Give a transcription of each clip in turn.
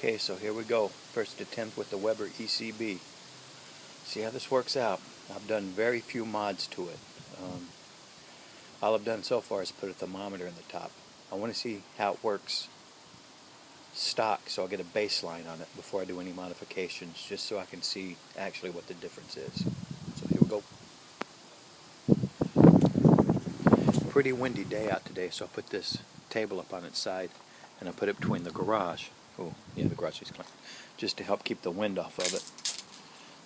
Okay, so here we go. First attempt with the Weber ECB. See how this works out. I've done very few mods to it. All I've done so far is put a thermometer in the top. I want to see how it works stock, so I'll get a baseline on it before I do any modifications, just so I can see actually what the difference is. So here we go. Pretty windy day out today, so I put this table up on its side and I put it between the garage. Oh, yeah, the garage is clean. Just to help keep the wind off of it.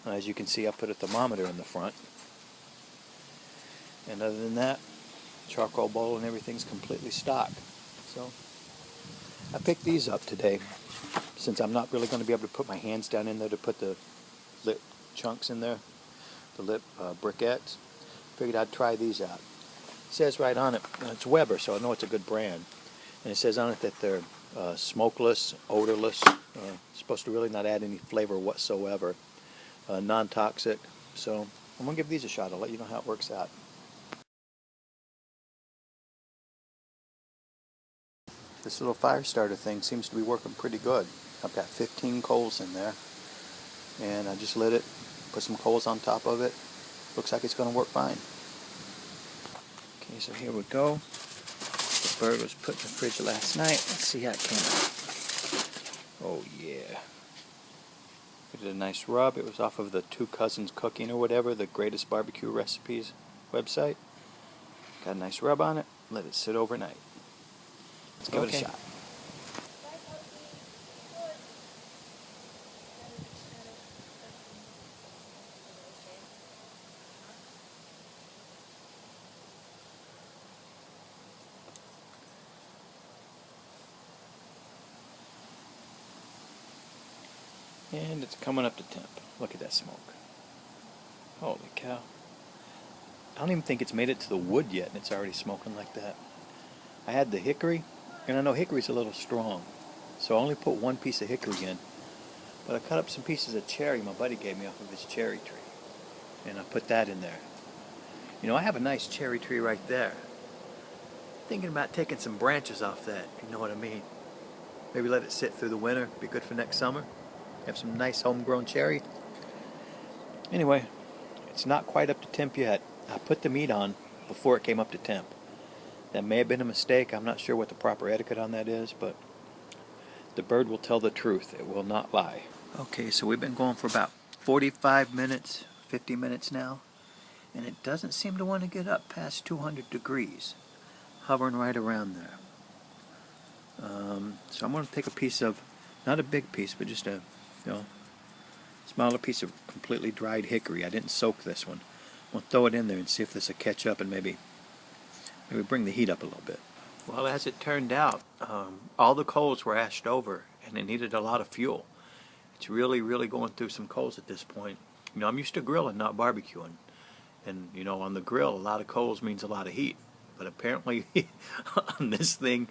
As you can see, I put a thermometer in the front. And other than that, charcoal bowl and everything's completely stock. So I picked these up today since I'm not really going to be able to put my hands down in there to put the lip chunks in there, the lip briquettes. Figured I'd try these out. It says right on it, it's Weber, so I know it's a good brand. And it says on it that they're smokeless, odorless, supposed to really not add any flavor whatsoever, non-toxic. So I'm going to give these a shot. I'll let you know how it works out. This little fire starter thing seems to be working pretty good. I've got 15 coals in there, and I just lit it, put some coals on top of it. Looks like it's going to work fine. Okay, so here we go. The bird was put in the fridge last night. Let's see how it came out. Oh yeah. We did a nice rub. It was off of the Two Cousins Cooking or whatever, the Greatest Barbecue Recipes website. Got a nice rub on it. Let it sit overnight. Let's give it a shot. And it's coming up to temp. Look at that smoke. Holy cow. I don't even think it's made it to the wood yet, and it's already smoking like that. I had the hickory, and I know hickory's a little strong, so I only put one piece of hickory in. But I cut up some pieces of cherry my buddy gave me off of his cherry tree, and I put that in there. You know, I have a nice cherry tree right there. Thinking about taking some branches off that, if you know what I mean. Maybe let it sit through the winter, be good for next summer. Have some nice homegrown cherry. Anyway, it's not quite up to temp yet. I put the meat on before it came up to temp. That may have been a mistake. I'm not sure what the proper etiquette on that is, but the bird will tell the truth. It will not lie. Okay, so we've been going for about 45 minutes, 50 minutes now, and it doesn't seem to want to get up past 200 degrees, hovering right around there. So I'm going to take a piece of, not a big piece, but just a smaller piece of completely dried hickory. I didn't soak this one. We'll throw it in there and see if this will catch up and maybe bring the heat up a little bit. Well, as it turned out, all the coals were ashed over, and it needed a lot of fuel. It's really, really going through some coals at this point. You know, I'm used to grilling, not barbecuing. And, you know, on the grill, a lot of coals means a lot of heat. But apparently, on this thing,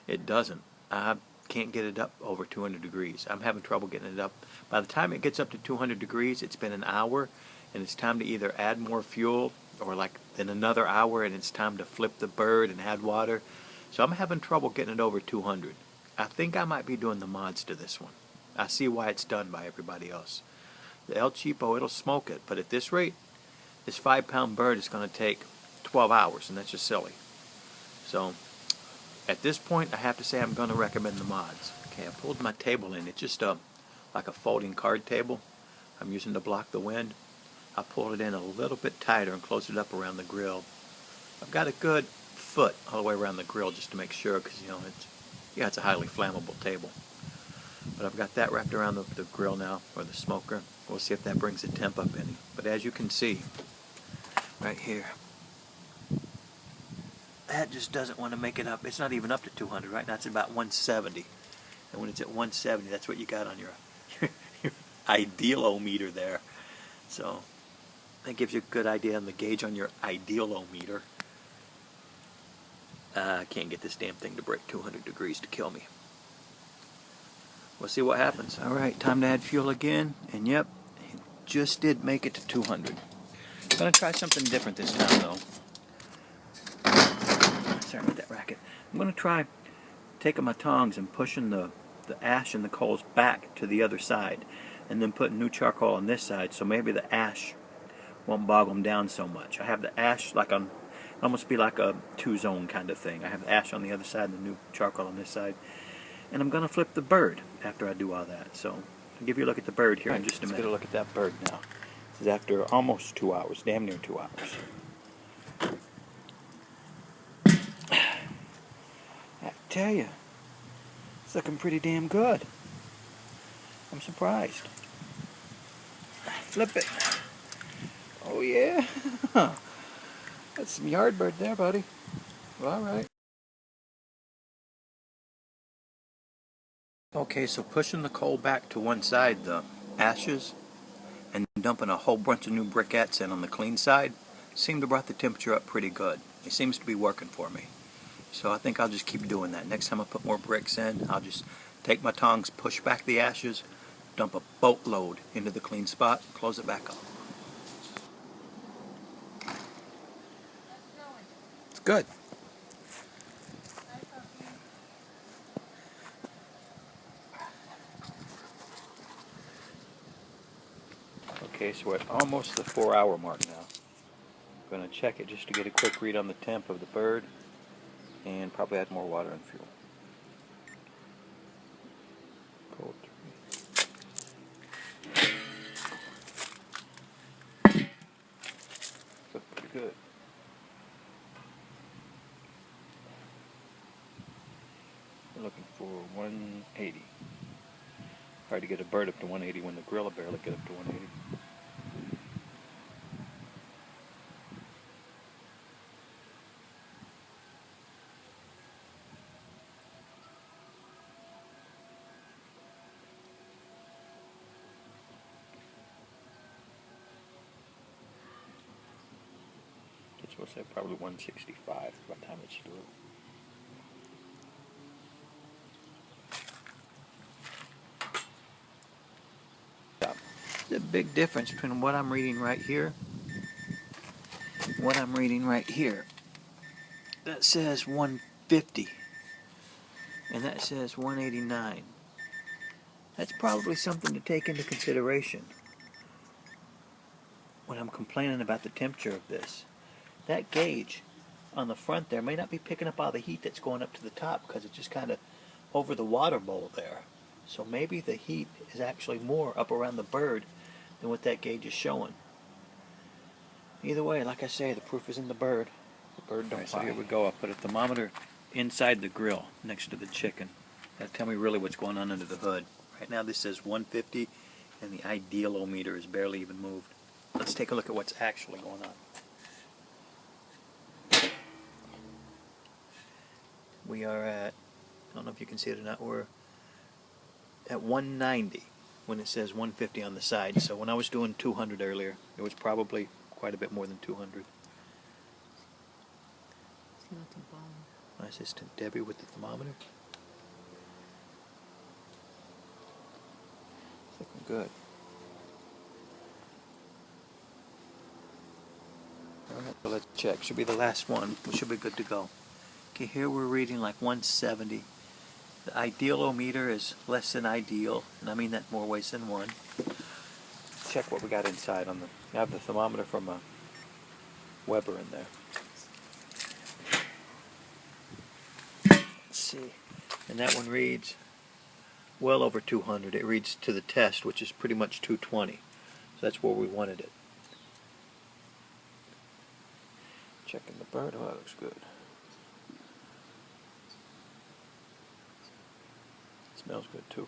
it doesn't. I can't get it up over 200 degrees. I'm having trouble getting it up. By the time it gets up to 200 degrees, it's been an hour, and it's time to either add more fuel or like then another hour, and it's time to flip the bird and add water. So I'm having trouble getting it over 200. I think I might be doing the mods to this one. I see why it's done by everybody else. The El Cheapo, it'll smoke it, but at this rate, this 5-pound bird is going to take 12 hours, and that's just silly. So at this point, I have to say I'm going to recommend the mods. Okay, I pulled my table in. It's just like a folding card table I'm using to block the wind. I pulled it in a little bit tighter and closed it up around the grill. I've got a good foot all the way around the grill just to make sure, because, you know, it's a highly flammable table. But I've got that wrapped around the grill now, or the smoker. We'll see if that brings the temp up any. But as you can see, right here, that just doesn't want to make it up. It's not even up to 200 right now. It's about 170. And when it's at 170, that's what you got on your idealometer there. So that gives you a good idea on the gauge on your idealometer. I can't get this damn thing to break 200 degrees to kill me. We'll see what happens. All right, time to add fuel again. And yep, it just did make it to 200. I'm going to try something different this time, though. Sorry about that racket. I'm going to try taking my tongs and pushing the the ash and the coals back to the other side, and then put new charcoal on this side, so maybe the ash won't bog them down so much. I have the ash like on, almost be like a two-zone kind of thing. I have the ash on the other side and the new charcoal on this side. And I'm going to flip the bird after I do all that. So I'll give you a look at the bird here in just a minute. Let's get a look at that bird now. This is after almost 2 hours, damn near 2 hours. I tell you, it's looking pretty damn good. I'm surprised. Flip it. Oh yeah. That's some yardbird there, buddy. Well, all right. Okay, so pushing the coal back to one side, the ashes, and dumping a whole bunch of new briquettes in on the clean side seemed to brought the temperature up pretty good. It seems to be working for me. So I think I'll just keep doing that. Next time I put more bricks in, I'll just take my tongs, push back the ashes, dump a boatload into the clean spot, and close it back up. It's good. Okay, so we're at almost the 4-hour mark now. I'm going to check it just to get a quick read on the temp of the bird, and probably add more water and fuel. Look pretty good. We're looking for 180. Hard to get a bird up to 180 when the grill will barely get up to 180. It's supposed to say probably 165 by the time it's through. There's a big difference between what I'm reading right here and what I'm reading right here. That says 150 and that says 189. That's probably something to take into consideration when I'm complaining about the temperature of this. That gauge on the front there may not be picking up all the heat that's going up to the top because it's just kind of over the water bowl there. So maybe the heat is actually more up around the bird than what that gauge is showing. Either way, like I say, the proof is in the bird. The bird don't lie. So here we go. I'll put a thermometer inside the grill next to the chicken. That'll tell me really what's going on under the hood. Right now this says 150 and the idealometer is barely even moved. Let's take a look at what's actually going on. We are at, I don't know if you can see it or not, we're at 190 when it says 150 on the side. So when I was doing 200 earlier, it was probably quite a bit more than 200. My assistant Debbie with the thermometer. It's looking good. Alright, so let's check. Should be the last one. We should be good to go. Okay, here we're reading like 170. The idealometer is less than ideal, and I mean that more ways than one. Check what we got inside on the. I have the thermometer from a Weber in there. Let's see, and that one reads well over 200. It reads to the test, which is pretty much 220. So that's where we wanted it. Checking the bird. Oh, that looks good. Smells good too.